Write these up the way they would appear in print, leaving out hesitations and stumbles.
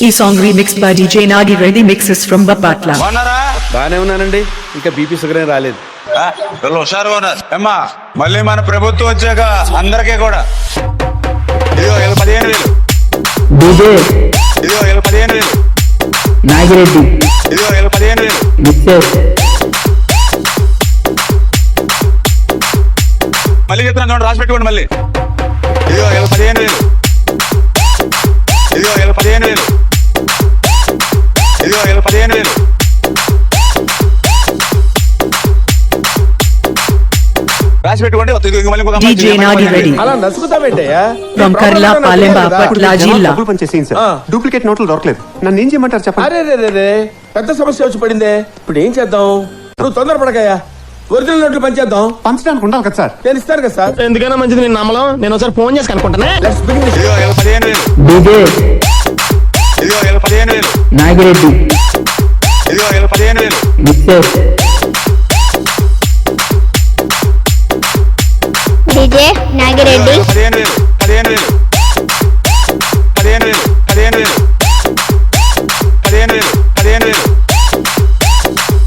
ఈ song రీమిక్స్డ్ by DJ Nagi Reddy mixes from Bapatla. బానే ఉన్నానండి, ఇంకా బీపీ షుగర్ ఏం రాలేదు. హుషారుగా ఉన్నారు అమ్మా. మళ్ళీ మన ప్రభుత్వం వచ్చాక అందరికీ కూడా ఇదిగో 15,000, డీజే ఇదిగో 15,000, నాగిరెడ్డి ఇదిగో 15,000. మిక్సెస్ మళ్ళీ చెప్తున్నాను చూడండి, రాసి పెట్టుకోండి. మళ్ళీ ఇదిగో 15,000, ఇదిగో 15,000, ఇదిగో 15,000. రాసి పెట్టుకోండి. DJ Nagi Reddy అలా నసుకుతావేంటయ్యా? from Karla Palem Bapatla Jilla. Duplicate నోట్లు దొరకలేదు, నన్ను ఏం చేయమంటారు చెప్పండి. అరే రే రే రే, పెద్ద సమస్య వచ్చి పడిందే. ఇప్పుడు ఏం చేద్దాం? నువ్వు తొందరపడకయ్యా, ఒరిజినల్ నోట్లు పనిచేద్దాం. పంచడానికి ఉండాలి కదా సార్. నేను ఇస్తాను కదా సార్. ఎందుకైనా మంచిది నేను నమ్మలం. నేను ఒకసారి ఫోన్ చేసి కనుకుంటానే. Let's begin this. ఇదిగో 15,000, డీజే ఇదిగో 15,000, నాగిరెడ్డి ఇదిగో 15,000. Mixes DJ Nagireddy 15,000, 15,000, 15,000, 15,000, 15,000, 15,000,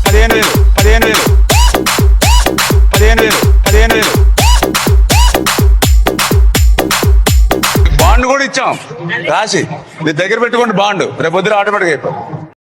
15,000, 15,000, 15,000, 15,000. బాండ్ కూడా ఇచ్చాం రాసి, మీ దగ్గర పెట్టుకోండి. బాండ్ రేపు పొద్దున ఆటోమేటిక్ అయిపోయి